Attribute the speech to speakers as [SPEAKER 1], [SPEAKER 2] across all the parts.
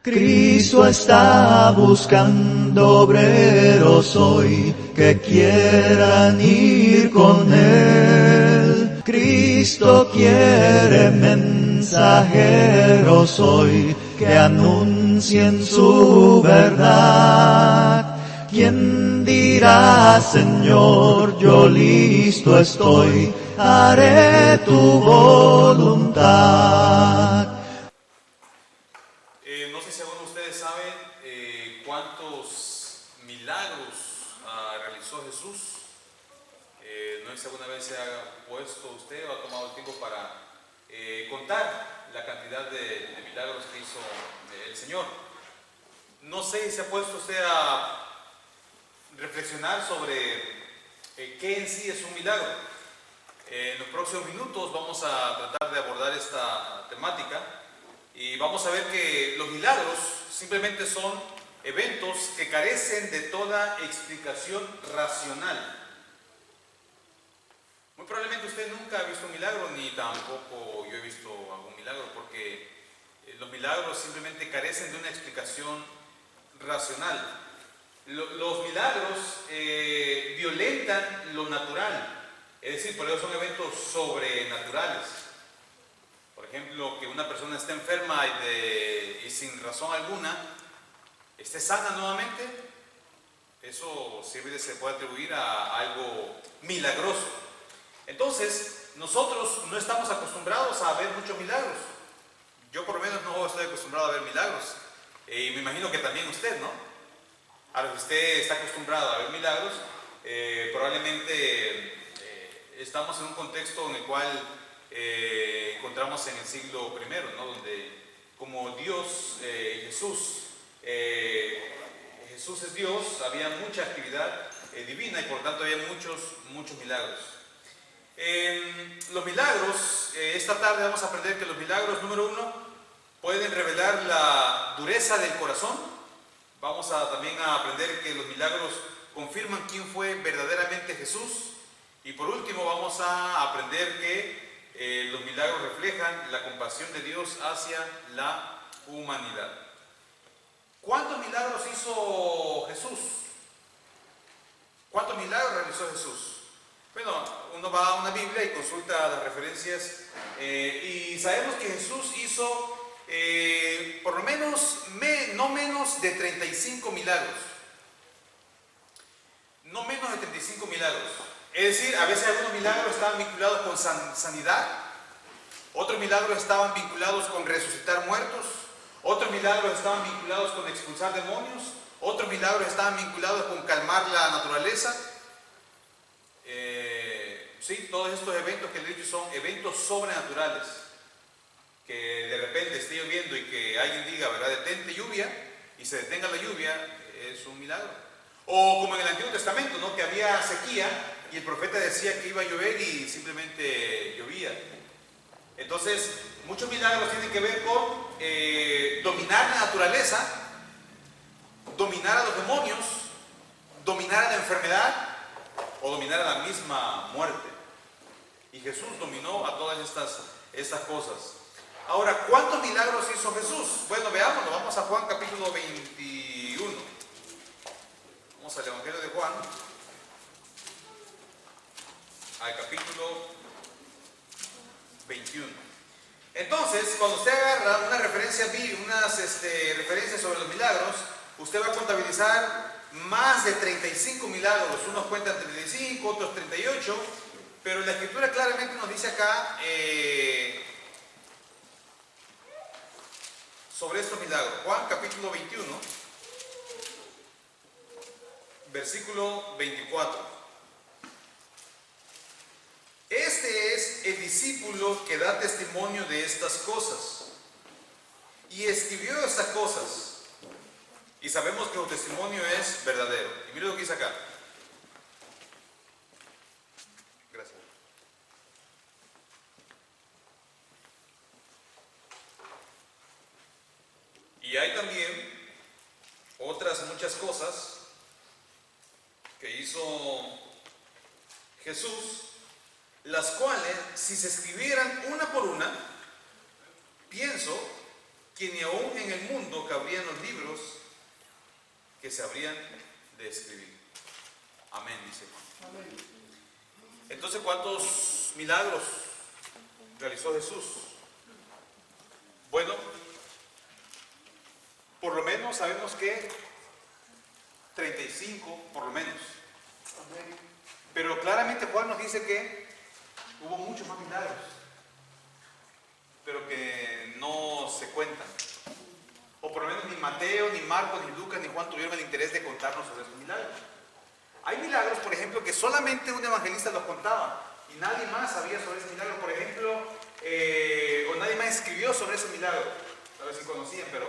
[SPEAKER 1] Cristo está buscando obreros hoy que quieran ir con Él. Cristo quiere mensajeros hoy que anuncien su verdad. ¿Quién dirá, Señor, yo listo estoy, haré tu voluntad?
[SPEAKER 2] No sé si alguno de ustedes saben cuántos milagros realizó Jesús. No sé si alguna vez se ha puesto usted o ha tomado el tiempo para contar la cantidad de milagros que hizo el Señor. No sé si se ha puesto usted a reflexionar sobre qué en sí es un milagro. En los próximos minutos vamos a tratar de abordar esta temática y vamos a ver que los milagros simplemente son eventos que carecen de toda explicación racional. Muy probablemente usted nunca ha visto un milagro, ni tampoco yo he visto algún milagro, porque los milagros simplemente carecen de una explicación racional. Los milagros violentan lo natural, es decir, por eso son eventos sobrenaturales. Por ejemplo, que una persona esté enferma y sin razón alguna esté sana nuevamente, eso se puede atribuir a algo milagroso. Entonces, nosotros no estamos acostumbrados a ver muchos milagros. Yo por lo menos no estoy acostumbrado a ver milagros. Y me imagino que también usted, ¿no? Ahora, si usted está acostumbrado a ver milagros, probablemente estamos en un contexto en el cual encontramos en el siglo I, ¿no? Donde como Dios, Jesús es Dios, había mucha actividad divina y por tanto había muchos milagros. Los milagros, esta tarde vamos a aprender que los milagros, número uno, pueden revelar la dureza del corazón. Vamos también a aprender que los milagros confirman quién fue verdaderamente Jesús. Y por último vamos a aprender que los milagros reflejan la compasión de Dios hacia la humanidad. ¿Cuántos milagros hizo Jesús? ¿Cuántos milagros realizó Jesús? Bueno, uno va a una Biblia y consulta las referencias y sabemos que Jesús hizo por lo menos no menos de 35 milagros. No menos de 35 milagros. Es decir, a veces algunos milagros estaban vinculados con sanidad, otros milagros estaban vinculados con resucitar muertos, otros milagros estaban vinculados con expulsar demonios, otros milagros estaban vinculados con calmar la naturaleza. Sí, todos estos eventos que le he dicho son eventos sobrenaturales. Que de repente esté lloviendo y que alguien diga, ¿verdad?, detente lluvia, y se detenga la lluvia, es un milagro. O como en el Antiguo Testamento, ¿no?, que había sequía y el profeta decía que iba a llover y simplemente llovía. Entonces, muchos milagros tienen que ver con dominar la naturaleza, dominar a los demonios, dominar a la enfermedad o dominar a la misma muerte. Y Jesús dominó a todas estas cosas. Ahora, ¿cuántos milagros hizo Jesús? Bueno, veámoslo. Vamos a Juan capítulo 21. Vamos al Evangelio de Juan, al capítulo 21. Entonces, cuando usted agarra unas referencias sobre los milagros, usted va a contabilizar más de 35 milagros. Unos cuentan 35, otros 38, pero la Escritura claramente nos dice acá sobre estos milagros. Juan capítulo 21, versículo 24. Este es el discípulo que da testimonio de estas cosas y escribió estas cosas, y sabemos que su testimonio es verdadero. Y mire lo que dice acá. Gracias. Y hay también otras muchas cosas que hizo Jesús, las cuales, si se escribieran una por una, pienso que ni aún en el mundo cabrían los libros que se habrían de escribir. Amén, dice Juan. Amén. Entonces, ¿cuántos milagros realizó Jesús? Bueno, por lo menos sabemos que 35, por lo menos. Pero claramente Juan nos dice que hubo muchos más milagros, pero que no se cuentan. O por lo menos ni Mateo, ni Marcos, ni Lucas, ni Juan tuvieron el interés de contarnos sobre esos milagros. Hay milagros, por ejemplo, que solamente un evangelista los contaba y nadie más sabía sobre ese milagro. Por ejemplo, o nadie más escribió sobre ese milagro. A ver si conocían, pero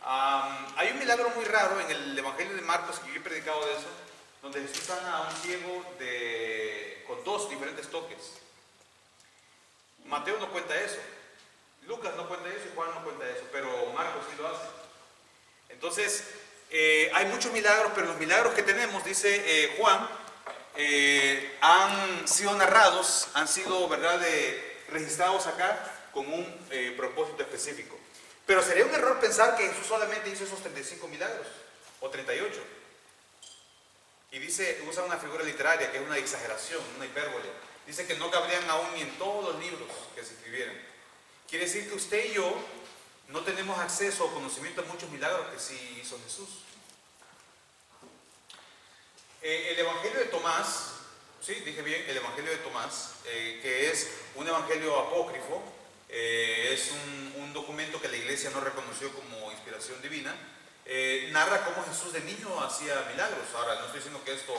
[SPEAKER 2] hay un milagro muy raro en el Evangelio de Marcos, que yo he predicado de eso, donde Jesús sana a un ciego con 2 diferentes toques. Mateo no cuenta eso, Lucas no cuenta eso y Juan no cuenta eso, pero Marcos sí lo hace. Entonces, hay muchos milagros, pero los milagros que tenemos, dice Juan, han sido narrados, han sido, ¿verdad?, registrados acá con un propósito específico. Pero sería un error pensar que Jesús solamente hizo esos 35 milagros, o 38. Y dice, usa una figura literaria que es una exageración, una hipérbole. Dice que no cabrían aún ni en todos los libros que se escribieran. Quiere decir que usted y yo no tenemos acceso o conocimiento a muchos milagros que sí hizo Jesús. El Evangelio de Tomás, sí, dije bien, el Evangelio de Tomás, que es un evangelio apócrifo, es un documento que la iglesia no reconoció como inspiración divina, narra cómo Jesús de niño hacía milagros. Ahora, no estoy diciendo que esto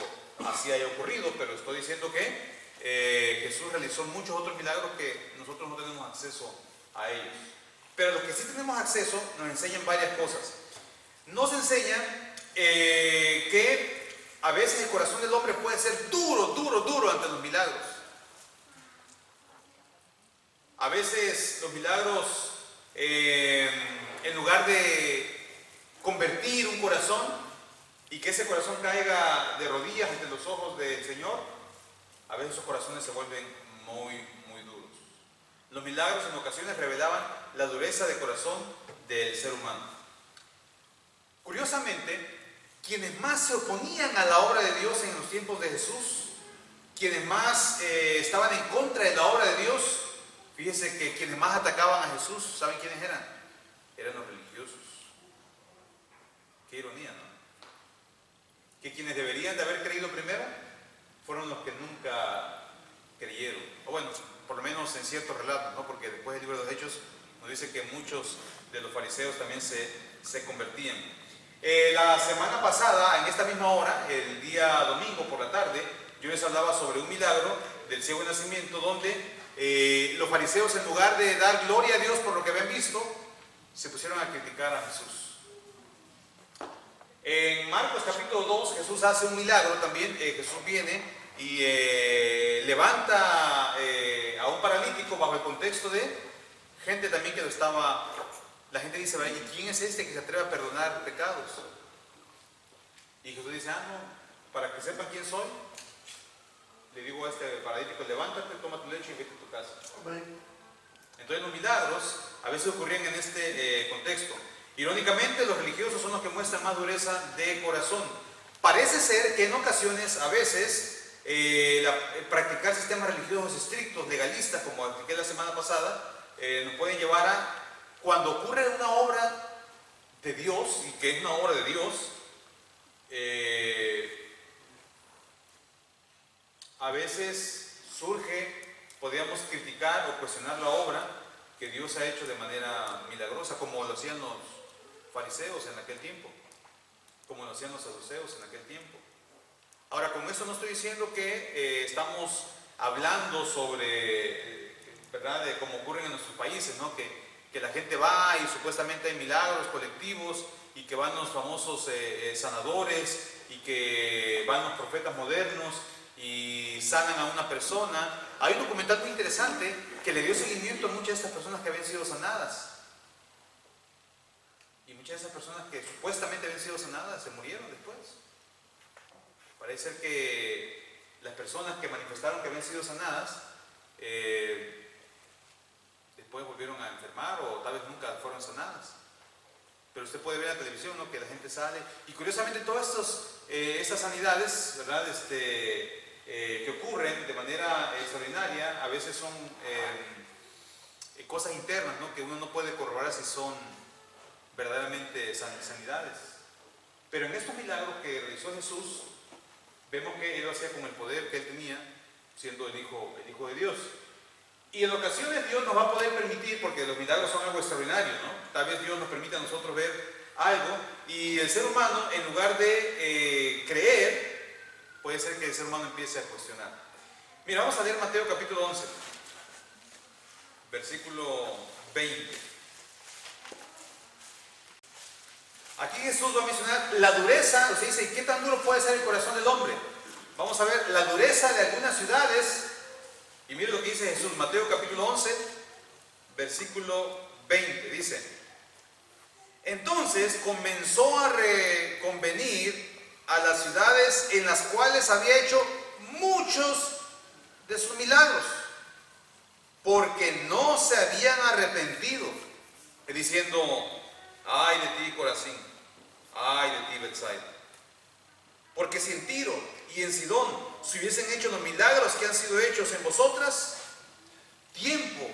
[SPEAKER 2] así haya ocurrido, pero estoy diciendo que Jesús realizó muchos otros milagros que nosotros no tenemos acceso a ellos. Pero los que sí tenemos acceso nos enseñan varias cosas. Nos enseñan que a veces el corazón del hombre puede ser duro ante los milagros. A veces los milagros, en lugar de convertir un corazón y que ese corazón caiga de rodillas ante los ojos del Señor, a veces esos corazones se vuelven muy duros. Los milagros en ocasiones revelaban la dureza de corazón del ser humano. Curiosamente, quienes más se oponían a la obra de Dios en los tiempos de Jesús, quienes más estaban en contra de la obra de Dios, fíjense que quienes más atacaban a Jesús, ¿saben quiénes eran? Eran los religiosos. Qué ironía, ¿no? Que quienes deberían de haber creído primero fueron los que nunca creyeron. O bueno, por lo menos en ciertos relatos, ¿no? Porque después del libro de los Hechos nos dice que muchos de los fariseos también se convertían. La semana pasada, en esta misma hora, el día domingo por la tarde, yo les hablaba sobre un milagro del ciego de nacimiento donde los fariseos, en lugar de dar gloria a Dios por lo que habían visto, se pusieron a criticar a Jesús. En Marcos capítulo 2 Jesús hace un milagro también. Jesús viene y levanta a un paralítico bajo el contexto de gente también que lo estaba. La gente dice, ¿y quién es este que se atreve a perdonar pecados? Y Jesús dice, no, para que sepan quién soy, le digo a este paralítico, levántate, toma tu lecho y vete a tu casa. Entonces los milagros a veces ocurrían en este contexto. Irónicamente, los religiosos son los que muestran más dureza de corazón. Parece ser que en ocasiones, a veces, practicar sistemas religiosos estrictos, legalistas, como expliqué la semana pasada, nos pueden llevar a, cuando ocurre una obra de Dios, y que es una obra de Dios, a veces surge, podríamos criticar o cuestionar la obra que Dios ha hecho de manera milagrosa, como lo hacían los fariseos en aquel tiempo, como lo hacían los saduceos en aquel tiempo. Ahora, con esto no estoy diciendo que estamos hablando sobre, ¿verdad?, de cómo ocurren en nuestros países, ¿no? Que la gente va y supuestamente hay milagros colectivos y que van los famosos sanadores y que van los profetas modernos y sanan a una persona. Hay un documental muy interesante que le dio seguimiento a muchas de estas personas que habían sido sanadas. Y muchas de esas personas que supuestamente habían sido sanadas se murieron después. Parece ser que las personas que manifestaron que habían sido sanadas después volvieron a enfermar o tal vez nunca fueron sanadas. Pero usted puede ver en la televisión, ¿no?, que la gente sale. Y curiosamente todas estas sanidades, ¿verdad?, que ocurren de manera extraordinaria, a veces son cosas internas, ¿no?, que uno no puede corroborar si son verdaderamente sanidades. Pero en estos milagros que realizó Jesús, vemos que Él lo hacía con el poder que Él tenía, siendo el Hijo de Dios. Y en ocasiones Dios nos va a poder permitir, porque los milagros son algo extraordinario, ¿no? Tal vez Dios nos permita a nosotros ver algo, y el ser humano, en lugar de creer, puede ser que el ser humano empiece a cuestionar. Mira, vamos a leer Mateo capítulo 11, versículo 20. Aquí Jesús va a mencionar la dureza, o sea, dice, ¿qué tan duro puede ser el corazón del hombre? Vamos a ver la dureza de algunas ciudades, y mire lo que dice Jesús, Mateo capítulo 11, versículo 20, dice: entonces comenzó a reconvenir a las ciudades en las cuales había hecho muchos de sus milagros, porque no se habían arrepentido, diciendo: ay de ti, Corazín, ay de ti, Betsaida. Porque si en Tiro y en Sidón se hubiesen hecho los milagros que han sido hechos en vosotras, tiempo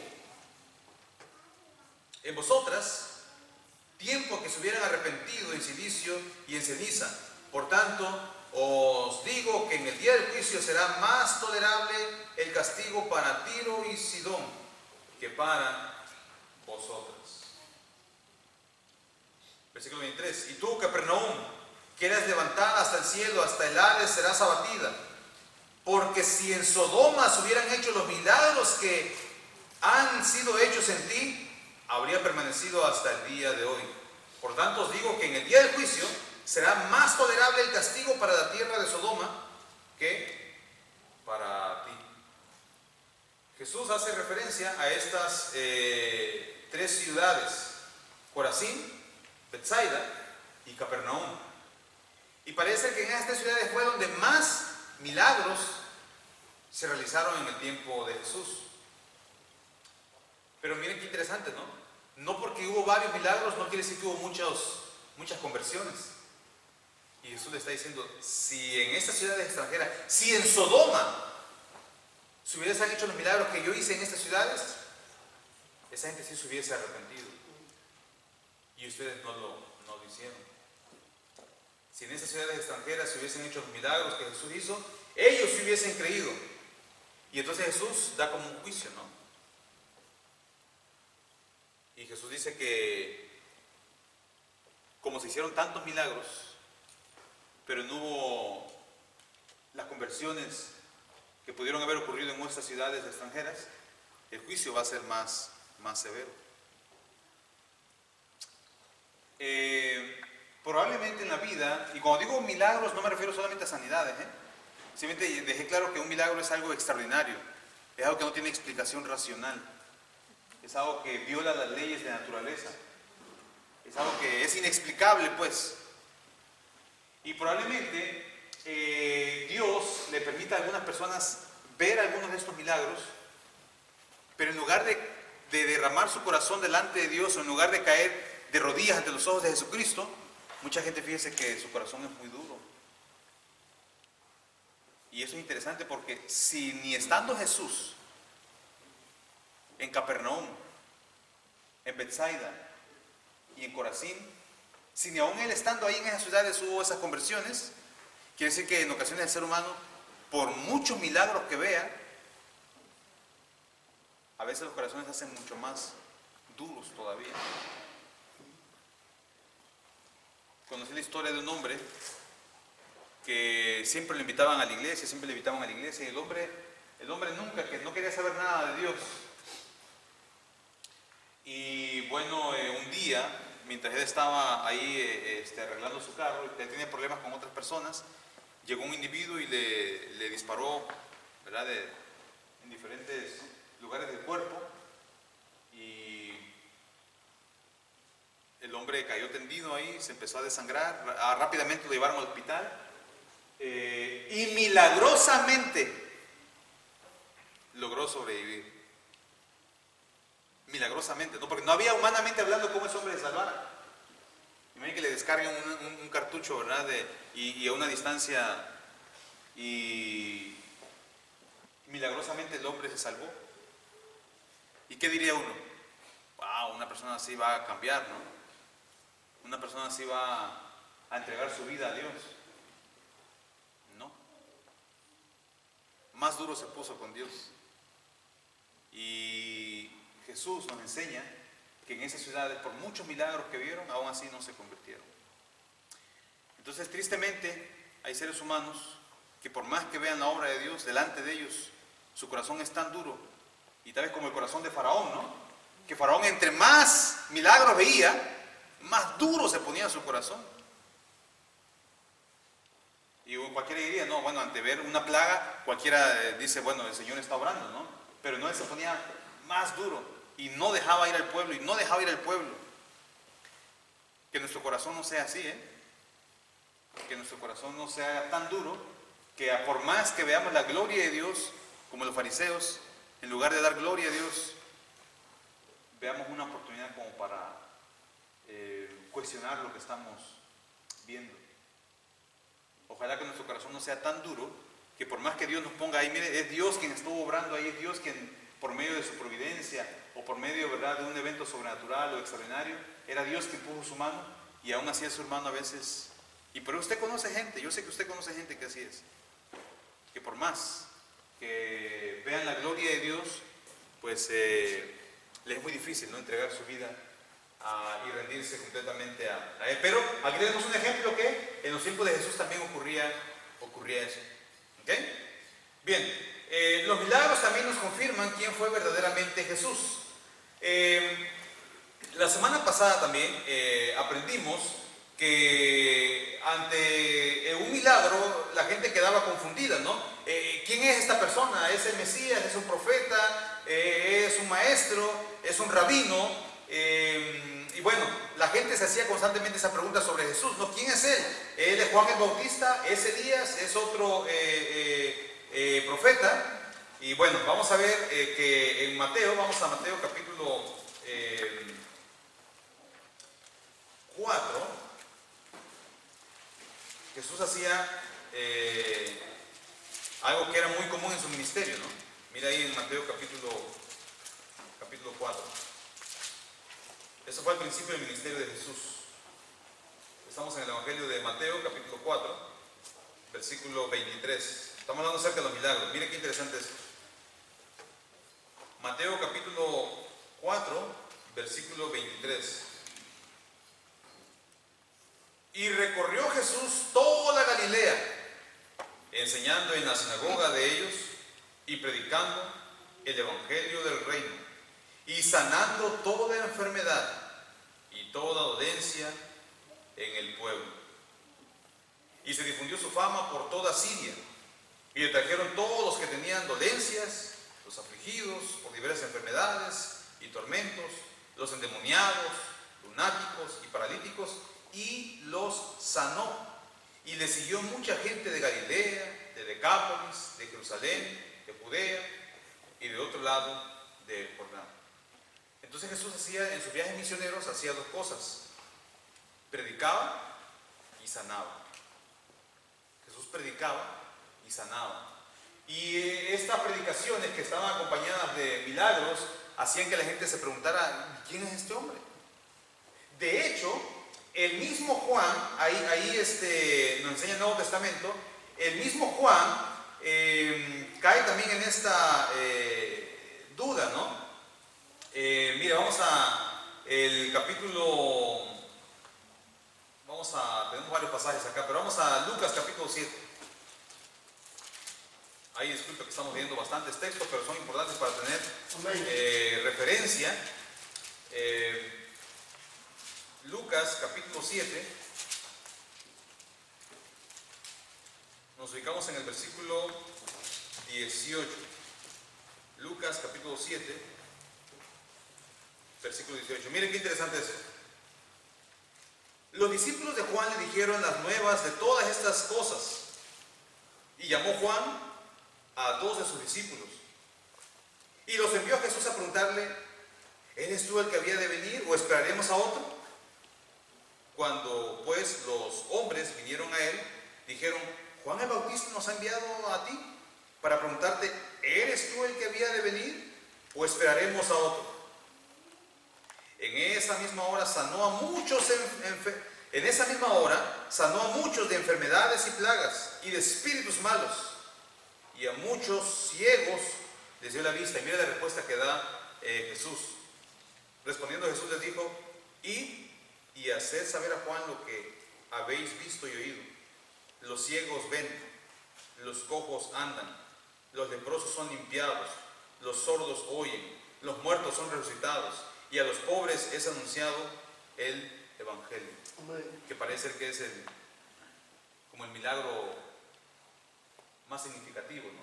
[SPEAKER 2] que se hubieran arrepentido en silicio y en ceniza. Por tanto, os digo que en el día del juicio será más tolerable el castigo para Tiro y Sidón que para vosotras. Versículo 23. Y tú, Capernaum, que eres levantada hasta el cielo, hasta el Hades serás abatida. Porque si en Sodoma se hubieran hecho los milagros que han sido hechos en ti, habría permanecido hasta el día de hoy. Por tanto os digo que en el día del juicio será más tolerable el castigo para la tierra de Sodoma que para ti. Jesús hace referencia a estas tres ciudades: Corazín, Betsaida y Capernaum. Y parece que en estas ciudades fue donde más milagros se realizaron en el tiempo de Jesús. Pero miren qué interesante, ¿no? No porque hubo varios milagros no quiere decir que hubo muchas conversiones. Y Jesús le está diciendo: si en estas ciudades extranjeras, si en Sodoma se hubiesen hecho los milagros que yo hice en estas ciudades, esa gente sí se hubiese arrepentido. Y ustedes no lo hicieron. Si en esas ciudades extranjeras se hubiesen hecho los milagros que Jesús hizo, ellos se hubiesen creído. Y entonces Jesús da como un juicio, ¿no? Y Jesús dice que como se hicieron tantos milagros, pero no hubo las conversiones que pudieron haber ocurrido en nuestras ciudades extranjeras, el juicio va a ser más severo. Probablemente en la vida, y cuando digo milagros no me refiero solamente a sanidades, simplemente dejé claro que un milagro es algo extraordinario, es algo que no tiene explicación racional, es algo que viola las leyes de la naturaleza, es algo que es inexplicable, pues. Y probablemente Dios le permita a algunas personas ver algunos de estos milagros, pero en lugar de derramar su corazón delante de Dios, o en lugar de caer de rodillas ante los ojos de Jesucristo, mucha gente, fíjese que su corazón es muy duro. Y eso es interesante porque si ni estando Jesús en Capernaum, en Betsaida y en Corazín, si ni aún Él estando ahí en esas ciudades hubo esas conversiones, quiere decir que en ocasiones el ser humano, por muchos milagros que vea, a veces los corazones se hacen mucho más duros todavía. Conocí la historia de un hombre que siempre lo invitaban a la iglesia, y el hombre nunca, que no quería saber nada de Dios. Y bueno, un día, mientras él estaba ahí arreglando su carro, él tenía problemas con otras personas, llegó un individuo y le disparó, ¿verdad?, en diferentes lugares del cuerpo, y el hombre cayó tendido ahí, se empezó a desangrar, rápidamente lo llevaron al hospital, y milagrosamente logró sobrevivir. Milagrosamente, ¿no? Porque no había humanamente hablando cómo ese hombre se salvara. descarguen un cartucho, ¿verdad? Y a una distancia, y milagrosamente el hombre se salvó. ¿Y qué diría uno? Wow, una persona así va a cambiar, ¿no? Una persona así va a entregar su vida a Dios. No. Más duro se puso con Dios. Y Jesús nos enseña que en esas ciudades, por muchos milagros que vieron, aún así no se convirtieron. Entonces, tristemente, hay seres humanos que por más que vean la obra de Dios, delante de ellos, su corazón es tan duro, y tal vez como el corazón de Faraón, ¿no? Que Faraón, entre más milagros veía, más duro se ponía su corazón. Y cualquiera diría, no, bueno, ante ver una plaga, cualquiera dice, bueno, el Señor está obrando, ¿no? Pero no, él se ponía más duro y no dejaba ir al pueblo, y no dejaba ir al pueblo. Que nuestro corazón no sea así, que nuestro corazón no sea tan duro, que por más que veamos la gloria de Dios, como los fariseos, en lugar de dar gloria a Dios, veamos una oportunidad como para cuestionar lo que estamos viendo. Ojalá que nuestro corazón no sea tan duro, que por más que Dios nos ponga ahí, mire, es Dios quien estuvo obrando ahí, es Dios quien, por medio de su providencia, o por medio, ¿verdad?, de un evento sobrenatural o extraordinario, era Dios quien puso su mano, y aún así es su hermano a veces. Pero usted conoce gente, yo sé que usted conoce gente que así es, que por más que vean la gloria de Dios, pues les es muy difícil, ¿no?, entregar su vida y rendirse completamente a Él. Pero aquí tenemos un ejemplo que en los tiempos de Jesús también ocurría eso. ¿Ok? Bien, los milagros también nos confirman quién fue verdaderamente Jesús. La semana pasada también aprendimos que ante un milagro la gente quedaba confundida, ¿no? ¿Quién es esta persona? ¿Es el Mesías? ¿Es un profeta? ¿Es un maestro? ¿Es un rabino? Y bueno, la gente se hacía constantemente esa pregunta sobre Jesús, ¿no? ¿Quién es Él? ¿Él es Juan el Bautista? ¿Es Elías? ¿Es otro profeta? Y bueno, vamos a ver que en Mateo, vamos a Mateo capítulo 4, Jesús hacía algo que era muy común en su ministerio, ¿no? Mira ahí en Mateo capítulo 4. Eso fue al principio del ministerio de Jesús. Estamos en el Evangelio de Mateo, capítulo 4, versículo 23. Estamos hablando acerca de los milagros. Miren qué interesante es. Mateo, capítulo 4, versículo 23. Y recorrió Jesús toda Galilea, enseñando en la sinagoga de ellos y predicando el Evangelio del reino, y sanando toda enfermedad y toda dolencia en el pueblo. Y se difundió su fama por toda Siria, y le trajeron todos los que tenían dolencias, los afligidos por diversas enfermedades y tormentos, los endemoniados, lunáticos y paralíticos, y los sanó. Y le siguió mucha gente de Galilea, de Decápolis, de Jerusalén, de Judea y de otro lado de Jordán. Entonces Jesús hacía, en sus viajes misioneros, hacía dos cosas: predicaba y sanaba. Jesús predicaba y sanaba. Y estas predicaciones, que estaban acompañadas de milagros, hacían que la gente se preguntara: ¿quién es este hombre? De hecho, el mismo Juan, ahí nos enseña el Nuevo Testamento, el mismo Juan cae también en esta duda, ¿no? Mira, vamos a el capítulo, tenemos varios pasajes acá, pero vamos a Lucas capítulo 7. Ahí disculpe que estamos viendo bastantes textos, pero son importantes para tener referencia. Lucas capítulo 7, nos ubicamos en el versículo 18. Lucas capítulo 7, versículo 18. Miren qué interesante es. Los discípulos de Juan le dijeron las nuevas de todas estas cosas, y llamó Juan a todos de sus discípulos y los envió a Jesús a preguntarle: ¿eres tú el que había de venir o esperaremos a otro? Cuando pues los hombres vinieron a él, dijeron: Juan el Bautista nos ha enviado a ti para preguntarte: ¿eres tú el que había de venir o esperaremos a otro? En esa misma hora sanó a muchos de enfermedades y plagas y de espíritus malos, y a muchos ciegos les dio la vista. Y mira la respuesta que da Jesús. Respondiendo Jesús les dijo: id y haced saber a Juan lo que habéis visto y oído. Los ciegos ven, los cojos andan, los leprosos son limpiados, los sordos oyen, los muertos son resucitados, y a los pobres es anunciado el Evangelio. Que parece ser que es como el milagro más significativo, ¿no?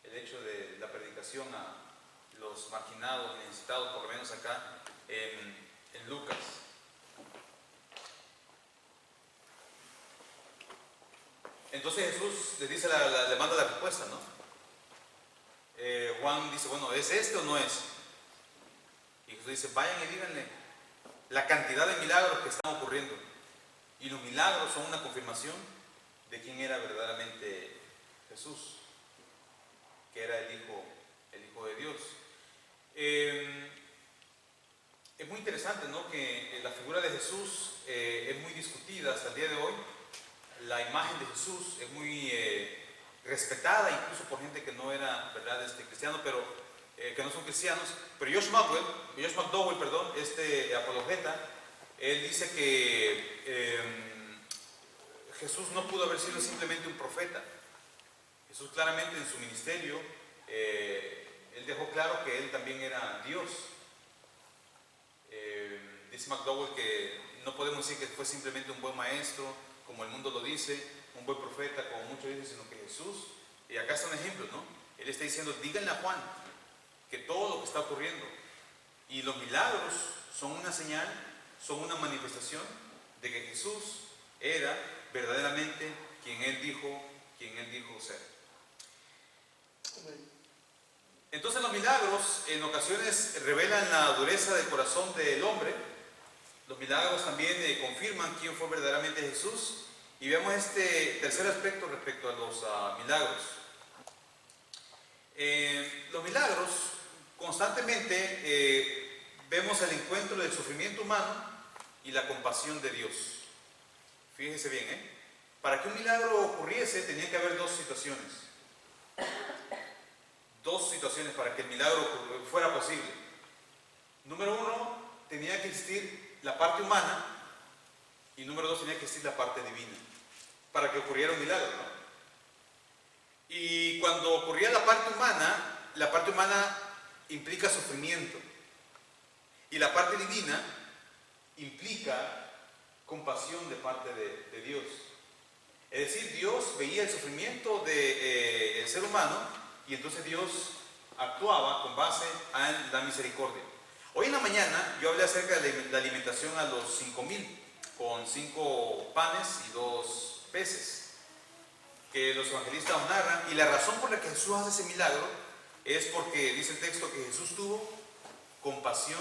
[SPEAKER 2] El hecho de la predicación a los marginados, necesitados, por lo menos acá en Lucas. Entonces Jesús les dice, le manda la respuesta, ¿no? Juan dice: bueno, ¿es este o no es? Y Jesús dice: vayan y díganle la cantidad de milagros que están ocurriendo. Y los milagros son una confirmación de quién era verdaderamente Jesús, que era el Hijo de Dios. Es muy interesante, ¿no?, que la figura de Jesús es muy discutida hasta el día de hoy. La imagen de Jesús es muy respetada, incluso por gente que no era, ¿verdad?, cristiano, pero que no son cristianos. Pero Josh McDowell, este apologeta, él dice que Jesús no pudo haber sido simplemente un profeta. Jesús claramente en su ministerio, él dejó claro que él también era Dios. Dice McDowell que no podemos decir que fue simplemente un buen maestro, como el mundo lo dice, un buen profeta, como muchos dicen, sino que Jesús, y acá está un ejemplo, ¿no? Él está diciendo: díganle a Juan que todo lo que está ocurriendo, y los milagros son una señal, son una manifestación de que Jesús era verdaderamente quien él dijo ser. Entonces los milagros en ocasiones revelan la dureza del corazón del hombre. Los milagros también confirman quién fue verdaderamente Jesús. Y veamos este tercer aspecto respecto a los milagros. Los milagros constantemente vemos el encuentro del sufrimiento humano y la compasión de Dios. Fíjense bien, para que un milagro ocurriese tenía que haber dos situaciones. Dos situaciones para que el milagro fuera posible. Número uno, tenía que existir la parte humana, y número dos, tenía que existir la parte divina para que ocurriera un milagro, ¿no? Y cuando ocurría la parte humana implica sufrimiento, y la parte divina implica compasión de parte de Dios. Es decir, Dios veía el sufrimiento del ser humano, y entonces Dios actuaba con base en la misericordia. Hoy en la mañana yo hablé acerca de la alimentación a los 5,000 con 5 panes y 2 peces, que los evangelistas nos narran, y la razón por la que Jesús hace ese milagro es porque dice el texto que Jesús tuvo compasión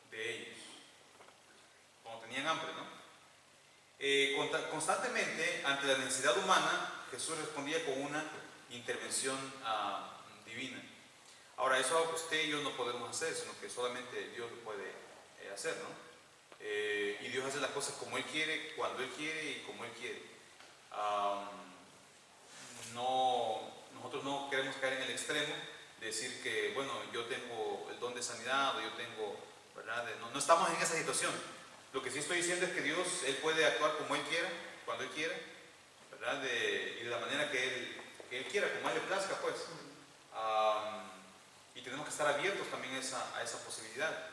[SPEAKER 2] de ellos cuando tenían hambre, ¿no? Constantemente ante la necesidad humana, Jesús respondía con una intervención divina. Ahora, eso es algo que usted y yo no podemos hacer, sino que solamente Dios lo puede hacer, ¿no? Y Dios hace las cosas como Él quiere, cuando Él quiere y como Él quiere. Nosotros no queremos caer en el extremo de decir que, bueno, yo tengo el don de sanidad, o yo tengo, ¿verdad? No estamos en esa situación. Lo que sí estoy diciendo es que Dios, Él puede actuar como Él quiera, cuando Él quiera, ¿verdad? Y de la manera que Él quiera, como a Él le plazca, pues. Y tenemos que estar abiertos también a esa posibilidad.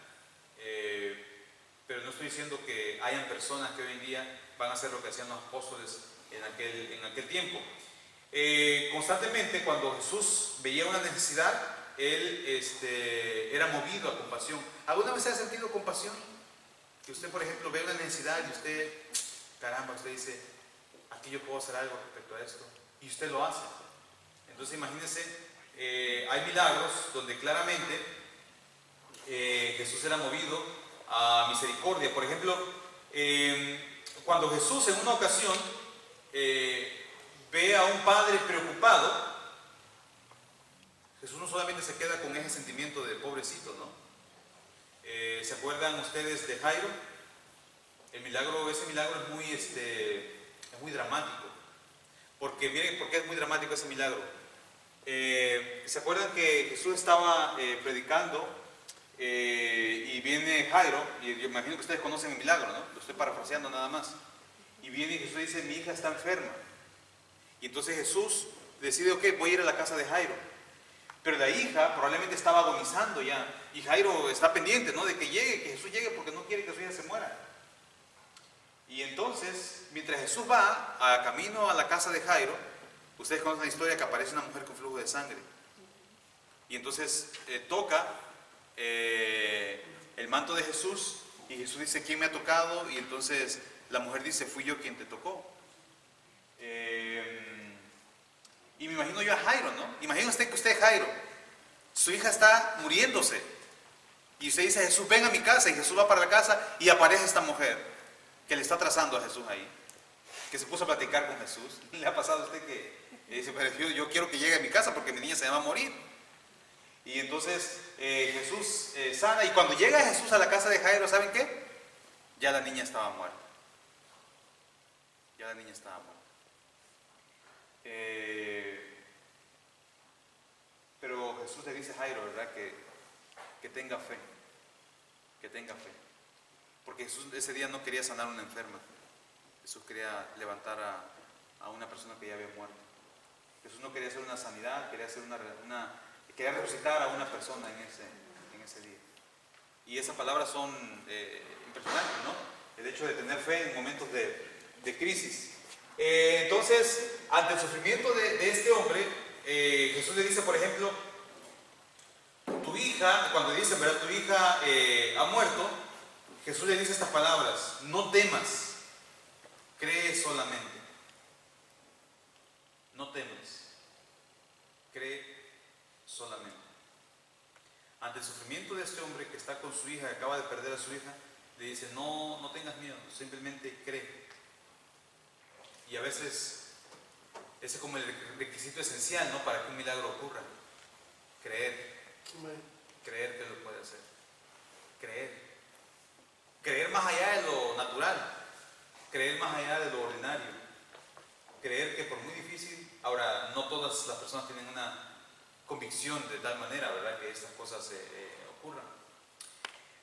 [SPEAKER 2] Pero no estoy diciendo que hayan personas que hoy en día van a hacer lo que hacían los apóstoles en aquel tiempo. Constantemente, cuando Jesús veía una necesidad, Él era movido a compasión. ¿Alguna vez ha sentido compasión? Que usted, por ejemplo, ve una necesidad y usted, caramba, usted dice: aquí yo puedo hacer algo respecto a esto, y usted lo hace. Entonces imagínense, hay milagros donde claramente Jesús era movido misericordia. Por ejemplo, cuando Jesús en una ocasión ve a un padre preocupado, Jesús no solamente se queda con ese sentimiento de pobrecito, ¿no? ¿Se acuerdan ustedes de Jairo? Ese milagro es muy dramático. Porque miren por qué es muy dramático ese milagro. ¿Se acuerdan que Jesús estaba predicando y viene Jairo? Y yo imagino que ustedes conocen el milagro, ¿no? Lo estoy parafraseando nada más. Y viene y Jesús dice, mi hija está enferma. Y entonces Jesús decide, ok, voy a ir a la casa de Jairo. Pero la hija probablemente estaba agonizando ya. Y Jairo está pendiente, ¿no? De que llegue, que Jesús llegue, porque no quiere que su hija se muera. Y entonces, mientras Jesús va a camino a la casa de Jairo, ustedes conocen la historia que aparece una mujer con flujo de sangre. Y entonces toca el manto de Jesús y Jesús dice, ¿quién me ha tocado? Y entonces la mujer dice, fui yo quien te tocó. Y me imagino yo a Jairo, ¿no? Imagina usted que usted es Jairo, su hija está muriéndose y usted dice, Jesús, ven a mi casa, y Jesús va para la casa y aparece esta mujer que le está trazando a Jesús ahí, que se puso a platicar con Jesús. ¿Le ha pasado a usted que dice, pero yo quiero que llegue a mi casa porque mi niña se va a morir? Y entonces Jesús sana, y cuando llega Jesús a la casa de Jairo, ¿saben qué? Ya la niña estaba muerta. Ya la niña estaba muerta. Pero Jesús le dice a Jairo, ¿verdad? Que tenga fe. Que tenga fe. Porque Jesús ese día no quería sanar a una enferma. Jesús quería levantar a una persona que ya había muerto. Jesús no quería hacer una sanidad, quería hacer quería resucitar a una persona en ese día. Y esas palabras son impresionantes, ¿no? El hecho de tener fe en momentos de crisis. Entonces, ante el sufrimiento de este hombre, Jesús le dice, por ejemplo, tu hija, cuando dice, ¿verdad? Tu hija ha muerto, Jesús le dice estas palabras, no temas, cree solamente. No temas, cree solamente. Ante el sufrimiento de este hombre que está con su hija, que acaba de perder a su hija, le dice, no tengas miedo, simplemente cree. Y a veces ese es como el requisito esencial, ¿no? Para que un milagro ocurra. Creer. Creer que lo puede hacer. Creer. Creer más allá de lo natural. Creer más allá de lo ordinario. Creer que por muy difícil, ahora no todas las personas tienen una convicción de tal manera, ¿verdad? Que estas cosas ocurran.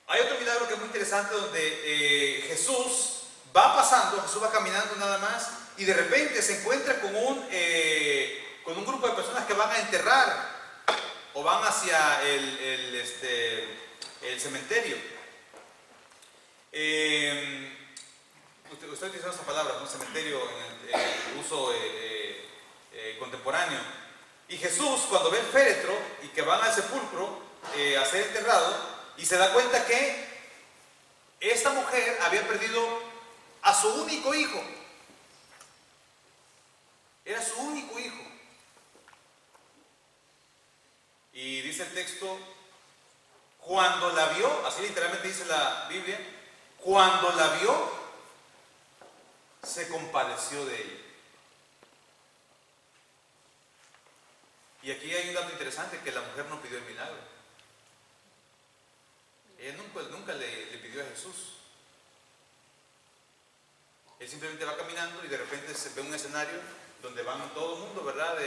[SPEAKER 2] Hay otro milagro que es muy interesante donde Jesús va pasando, Jesús va caminando nada más y de repente se encuentra con un grupo de personas que van a enterrar o van hacia el cementerio. Usted utilizó esa palabra, ¿no? Cementerio en el uso contemporáneo. Y Jesús, cuando ve el féretro y que van al sepulcro a ser enterrado, y se da cuenta que esta mujer había perdido a su único hijo. Era su único hijo. Y dice el texto, cuando la vio, así literalmente dice la Biblia, cuando la vio, se compadeció de ella. Y aquí hay un dato interesante, que la mujer no pidió el milagro. Ella nunca le pidió a Jesús. Él simplemente va caminando y de repente se ve un escenario donde van todo el mundo, ¿verdad?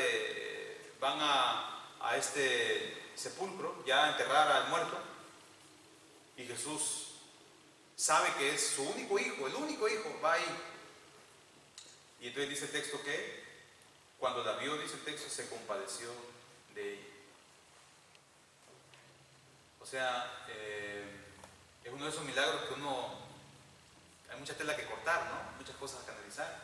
[SPEAKER 2] Van a este sepulcro, ya a enterrar al muerto. Y Jesús sabe que es su único hijo, el único hijo, va ahí. Y entonces dice el texto que cuando la vio, dice el texto, se compadeció de ella. O sea, es uno de esos milagros que hay mucha tela que cortar, ¿no? Muchas cosas que analizar.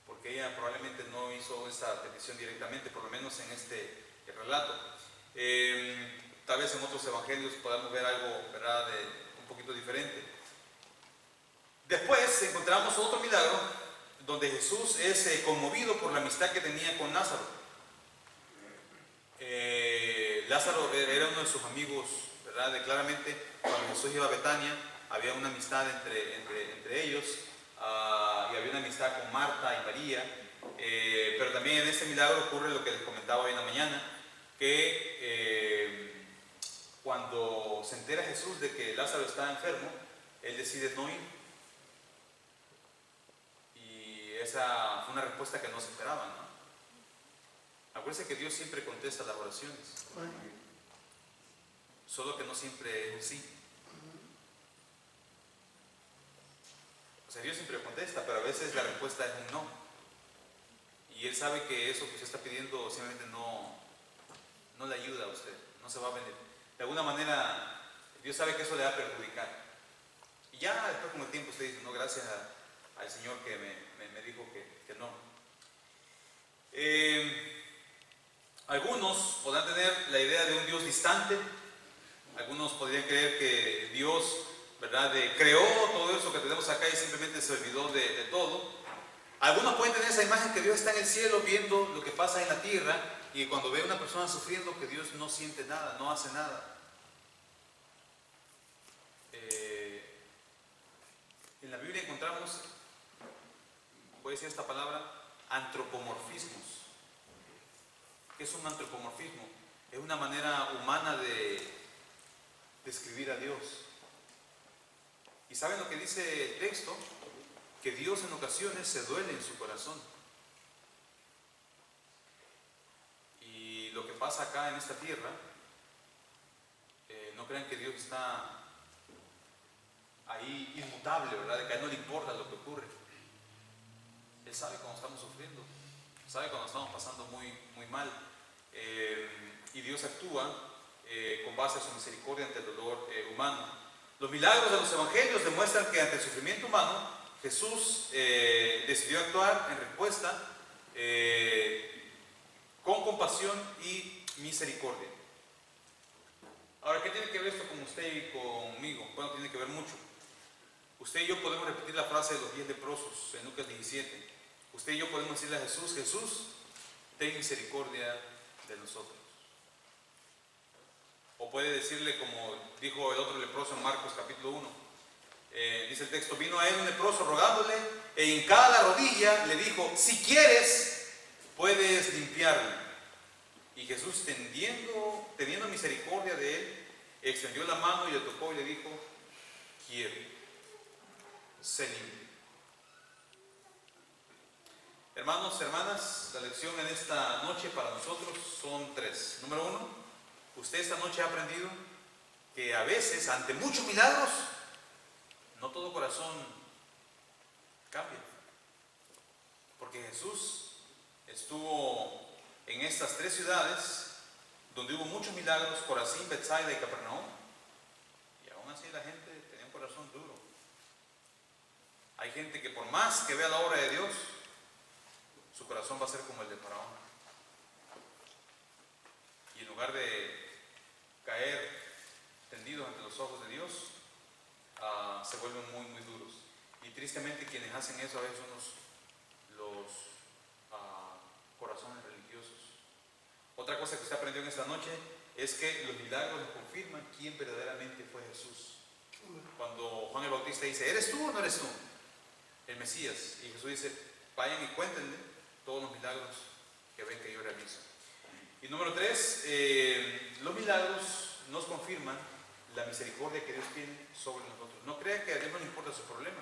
[SPEAKER 2] Porque ella probablemente no hizo esa petición directamente, por lo menos en este relato. Tal vez en otros evangelios podamos ver algo, ¿verdad?, un poquito diferente. Después encontramos otro milagro donde Jesús es conmovido por la amistad que tenía con Lázaro. Lázaro era uno de sus amigos, ¿verdad?, ¿verdad? De claramente, cuando Jesús iba a Betania, había una amistad entre ellos, y había una amistad con Marta y María, pero también en este milagro ocurre lo que les comentaba hoy en la mañana, que cuando se entera Jesús de que Lázaro está enfermo, él decide no ir. Y esa fue una respuesta que no se esperaban, ¿no? Acuérdense que Dios siempre contesta las oraciones, solo que no siempre es sí. O sea, Dios siempre contesta, pero a veces la respuesta es un no. Y Él sabe que eso que usted está pidiendo simplemente no le ayuda a usted, no se va a venir. De alguna manera, Dios sabe que eso le va a perjudicar. Y ya después con el tiempo usted dice, no, gracias al Señor que me dijo que no. Algunos podrán tener la idea de un Dios distante. Algunos podrían creer que Dios, ¿verdad?, creó todo eso que tenemos acá y simplemente se olvidó de todo. Algunos pueden tener esa imagen que Dios está en el cielo viendo lo que pasa en la tierra, y cuando ve a una persona sufriendo, que Dios no siente nada, no hace nada. En la Biblia encontramos, voy a decir esta palabra, antropomorfismos. ¿Qué es un antropomorfismo? Es una manera humana de describir a Dios. ¿Y saben lo que dice el texto? Que Dios en ocasiones se duele en su corazón. Y lo que pasa acá en esta tierra, no crean que Dios está ahí inmutable, ¿verdad? De que a Él no le importa lo que ocurre. Él sabe cuando estamos sufriendo, sabe cuando estamos pasando muy, muy mal. Y Dios actúa con base a su misericordia ante el dolor humano. Los milagros de los evangelios demuestran que ante el sufrimiento humano, Jesús decidió actuar en respuesta con compasión y misericordia. Ahora, ¿qué tiene que ver esto con usted y conmigo? Bueno, tiene que ver mucho. Usted y yo podemos repetir la frase de los 10 leprosos en Lucas 17. Usted y yo podemos decirle a Jesús, Jesús, ten misericordia de nosotros. O puede decirle como dijo el otro leproso en Marcos capítulo 1. Dice el texto, vino a él un leproso rogándole, e hincada la rodilla le dijo, si quieres, puedes limpiarme. Y Jesús, teniendo misericordia de él, extendió la mano y le tocó y le dijo, quiero, sé limpio. Hermanos, hermanas, la lección en esta noche para nosotros son 3. Número 1, usted esta noche ha aprendido que a veces, ante muchos milagros, no todo corazón cambia. Porque Jesús estuvo en estas 3 ciudades donde hubo muchos milagros, Corazín, Betsaida y Capernaum, y aún así la gente tenía un corazón duro. Hay gente que por más que vea la obra de Dios, su corazón va a ser como el de Faraón. Y en lugar de caer tendidos ante los ojos de Dios, se vuelven muy, muy duros. Y tristemente quienes hacen eso a veces son los corazones religiosos. Otra cosa que usted aprendió en esta noche es que los milagros nos confirman quién verdaderamente fue Jesús. Cuando Juan el Bautista dice, ¿eres tú o no eres tú? El Mesías. Y Jesús dice, vayan y cuéntenle todos los milagros que ven que yo realizo. Y número 3, los milagros nos confirman la misericordia que Dios tiene sobre nosotros. No crea que a Dios no le importa su problema.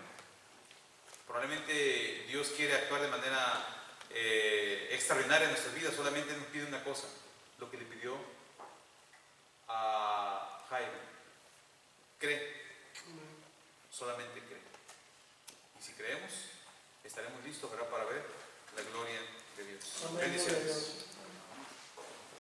[SPEAKER 2] Probablemente Dios quiere actuar de manera extraordinaria en nuestras vidas. Solamente nos pide una cosa, lo que le pidió a Jairo: cree, solamente cree. Y si creemos, estaremos listos, ¿verdad?, para ver la gloria de Dios.
[SPEAKER 3] Amén.
[SPEAKER 2] Bendiciones.